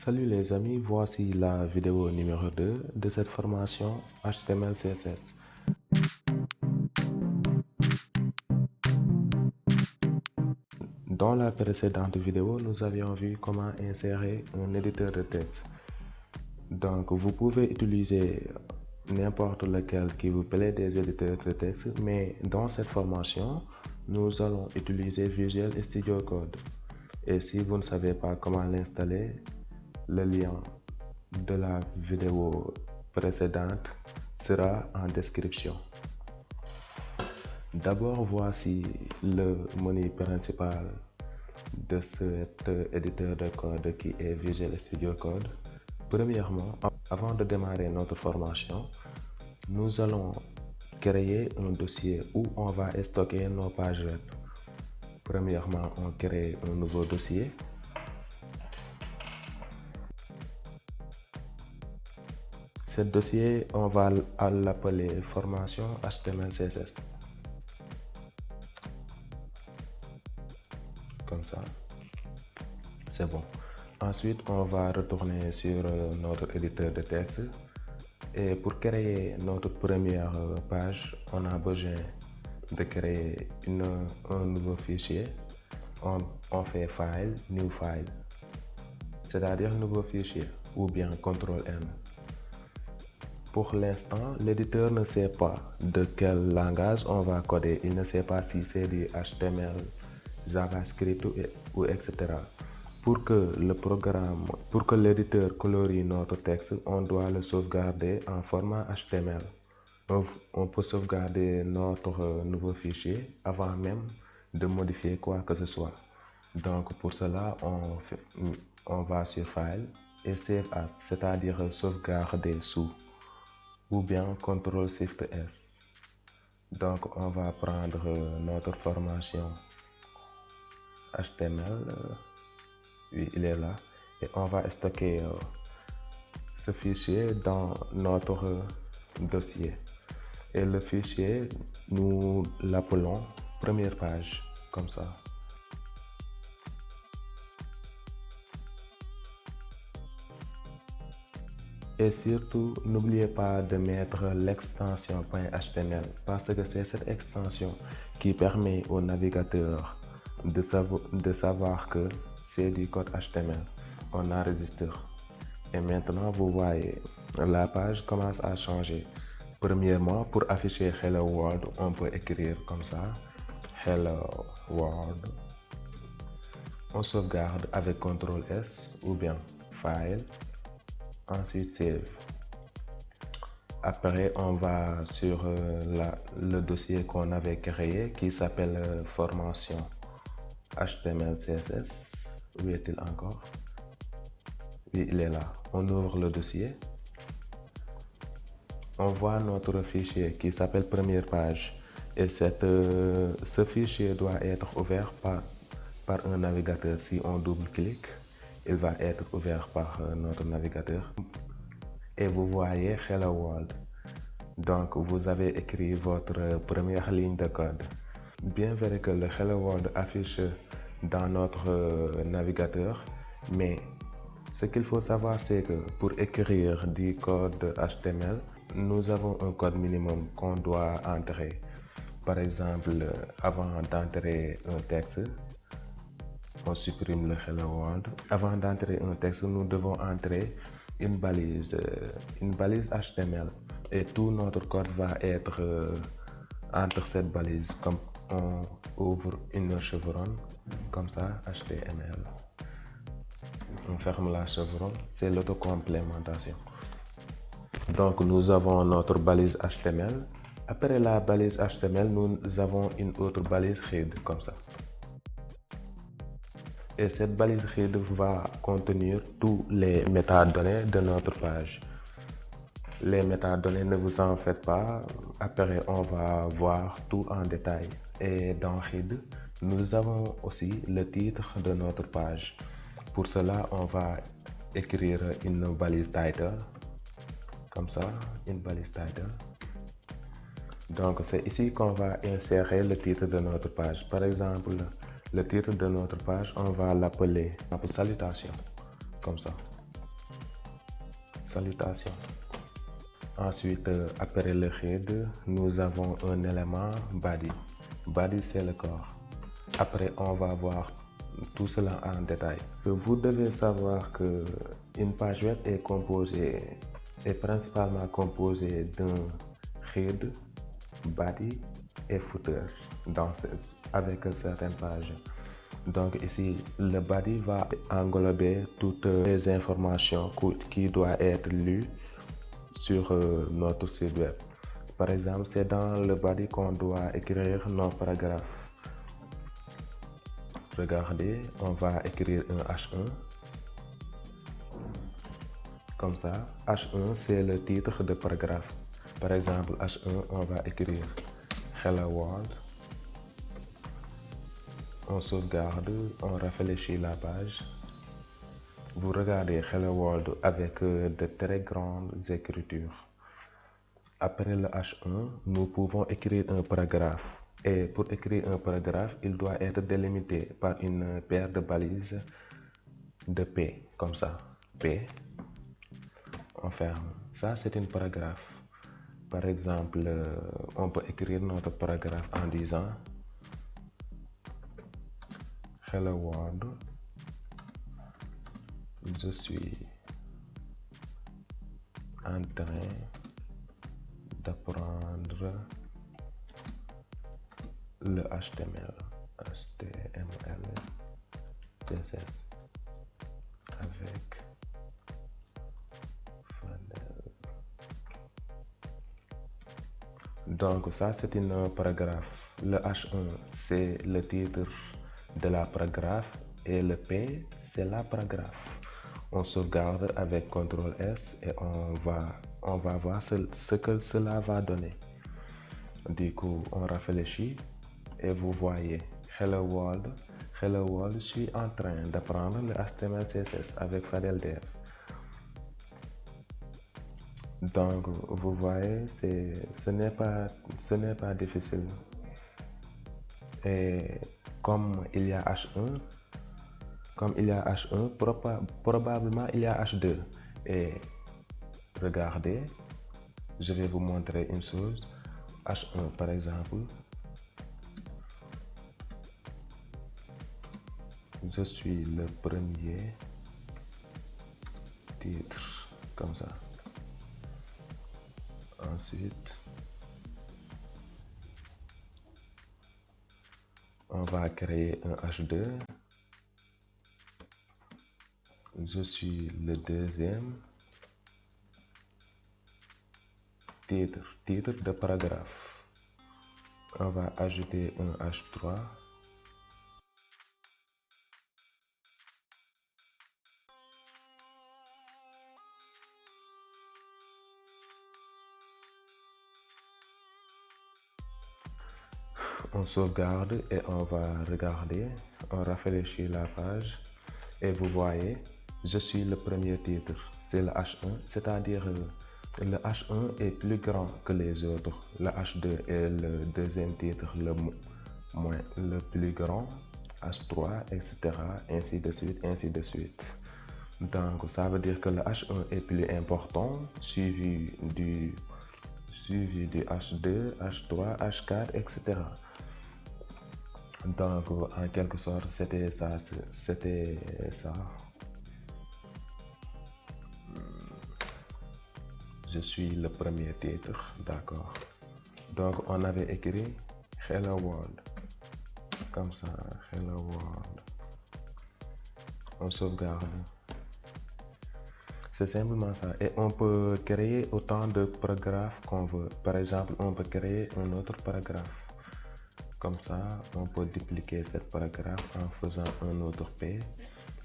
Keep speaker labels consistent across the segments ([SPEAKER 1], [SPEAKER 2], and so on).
[SPEAKER 1] Salut les amis, voici la vidéo numéro 2 de cette formation HTML CSS. Dans la précédente vidéo, nous avions vu comment insérer un éditeur de texte. Donc, vous pouvez utiliser n'importe lequel qui vous plaît des éditeurs de texte, mais dans cette formation, nous allons utiliser Visual Studio Code. Et si vous ne savez pas comment l'installer, le lien de la vidéo précédente sera en description. D'abord, voici le menu principal de cet éditeur de code qui est Visual Studio Code. Premièrement, avant de démarrer notre formation, nous allons créer un dossier où on va stocker nos pages web. Premièrement, on crée un nouveau dossier. Ce dossier, on va l'appeler formation HTML CSS. Comme ça, c'est bon. Ensuite, on va retourner sur notre éditeur de texte. Et pour créer notre première page, on a besoin de créer un nouveau fichier. On fait File, New File, c'est-à-dire nouveau fichier, ou bien CTRL-N. Pour l'instant, l'éditeur ne sait pas de quel langage on va coder. Il ne sait pas si c'est du HTML, JavaScript ou etc. Pour que l'éditeur colorie notre texte, on doit le sauvegarder en format HTML. On peut sauvegarder notre nouveau fichier avant même de modifier quoi que ce soit. Donc pour cela, on va sur File et Save As, c'est-à-dire sauvegarder sous, ou bien CTRL-SHIFT-S. Donc on va prendre notre formation HTML, oui, il est là, et on va stocker ce fichier dans notre dossier. Et le fichier, nous l'appelons première page, comme ça. Et surtout, n'oubliez pas de mettre l'extension .html parce que c'est cette extension qui permet au navigateur de savoir que c'est du code HTML. On enregistre. Et maintenant, vous voyez, la page commence à changer. Premièrement, pour afficher Hello World, on peut écrire comme ça, Hello World. On sauvegarde avec CTRL-S ou bien File. Ensuite Save. Après, on va sur le dossier qu'on avait créé qui s'appelle formation HTML CSS. Où est-il encore? Oui, il est là. On ouvre le dossier. On voit notre fichier qui s'appelle première page. Et ce fichier doit être ouvert par un navigateur. Si on double-clique, il va être ouvert par notre navigateur. Et vous voyez Hello World. Donc vous avez écrit votre première ligne de code. Bien vrai que le Hello World affiche dans notre navigateur, mais ce qu'il faut savoir, c'est que pour écrire du code HTML, nous avons un code minimum qu'on doit entrer. Par exemple, avant d'entrer un texte, on supprime le Hello World. Avant d'entrer un texte, nous devons entrer une balise HTML. Et tout notre code va être entre cette balise. Comme on ouvre une chevron, comme ça, HTML. On ferme la chevron, c'est l'autocomplémentation. Donc nous avons notre balise HTML. Après la balise HTML, nous avons une autre balise head, comme ça. Et cette balise head va contenir tous les métadonnées de notre page. Les métadonnées, ne vous en faites pas. Après, on va voir tout en détail. Et dans head, nous avons aussi le titre de notre page. Pour cela, on va écrire une balise title. Comme ça, une balise title. Donc, c'est ici qu'on va insérer le titre de notre page. Par exemple, le titre de notre page, on va l'appeler salutation, comme ça. Salutations. Ensuite, après le head, nous avons un élément body. Body, c'est le corps. Après, on va voir tout cela en détail. Vous devez savoir que une page web est principalement composée d'un head, body et footer avec certaines pages. Donc ici, le body va englober toutes les informations qui doivent être lues sur notre site web. Par exemple, c'est dans le body qu'on doit écrire nos paragraphes. Regardez, on va écrire un H1. Comme ça, H1 c'est le titre de paragraphe. Par exemple, H1, on va écrire Hello World. On sauvegarde, on réfléchit la page. Vous regardez Hello World avec de très grandes écritures. Après le H1, nous pouvons écrire un paragraphe. Et pour écrire un paragraphe, il doit être délimité par une paire de balises de P, comme ça. P, on ferme. Ça, c'est un paragraphe. Par exemple, on peut écrire notre paragraphe en disant Hello World, je suis en train d'apprendre le HTML, CSS avec Fadel. Donc ça c'est un paragraphe. Le H1 c'est le titre de la paragraphe et le P c'est la paragraphe. On sauvegarde avec CTRL S et on va voir ce que cela va donner. Du coup, on réfléchit et vous voyez Hello World, je suis en train d'apprendre le HTML CSS avec Fadel Dev. Donc, vous voyez, ce n'est pas difficile. Et comme il y a H1, probablement il y a H2. Et regardez, je vais vous montrer une chose. H1 par exemple, je suis le premier titre, comme ça. Ensuite, on va créer un H2. Je suis le deuxième titre de paragraphe. On va ajouter un H3. On sauvegarde et on va regarder, on réfléchit la page et vous voyez, je suis le premier titre, c'est le H1, c'est-à-dire le H1 est plus grand que les autres, le H2 est le deuxième titre le plus grand, H3, etc. ainsi de suite, ainsi de suite. Donc ça veut dire que le H1 est plus important, suivi du H2, H3, H4, etc. Donc, en quelque sorte, c'était ça. Je suis le premier titre, d'accord. Donc, on avait écrit Hello World, comme ça, Hello World. On sauvegarde. C'est simplement ça. Et on peut créer autant de paragraphes qu'on veut. Par exemple, on peut créer un autre paragraphe. Comme ça, on peut dupliquer ce paragraphe en faisant un autre P,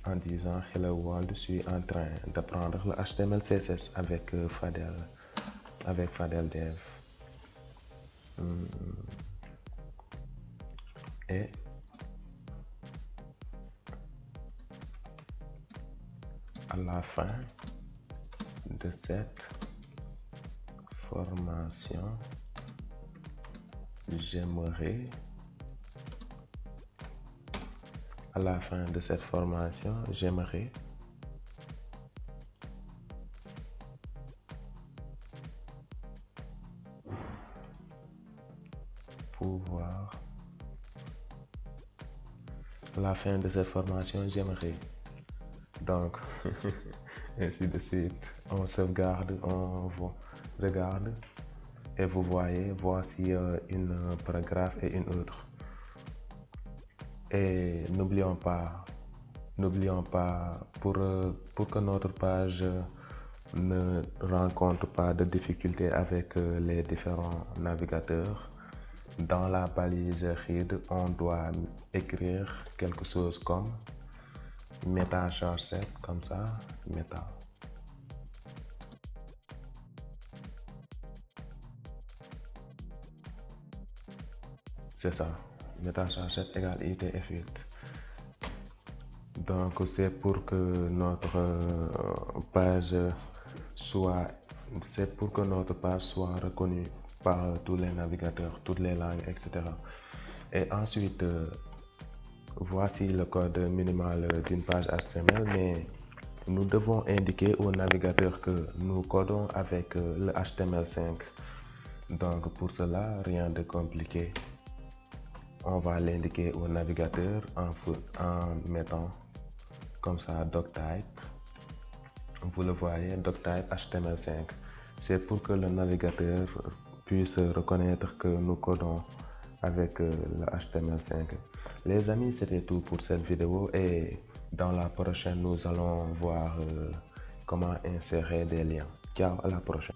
[SPEAKER 1] en disant Hello World, je suis en train d'apprendre le HTML CSS avec Fadel Dev. Et à la fin de cette formation, j'aimerais pouvoir. À la fin de cette formation, j'aimerais. Donc, ainsi de suite. On sauvegarde, on regarde et vous voyez, voici une paragraphe et une autre. Et n'oublions pas, pour que notre page ne rencontre pas de difficultés avec les différents navigateurs, dans la balise read, on doit écrire quelque chose comme meta charge 7, comme ça, meta. C'est ça, meta charge 7 égale ITF8. Donc c'est pour que notre page soit reconnue par tous les navigateurs, toutes les langues, etc. Et ensuite, voici le code minimal d'une page HTML, mais nous devons indiquer au navigateur que nous codons avec le HTML5. Donc pour cela, rien de compliqué. On va l'indiquer au navigateur en mettant comme ça doctype. Vous le voyez, doctype HTML5. C'est pour que le navigateur puisse reconnaître que nous codons avec le HTML5. Les amis, c'était tout pour cette vidéo et dans la prochaine, nous allons voir comment insérer des liens. Ciao, à la prochaine.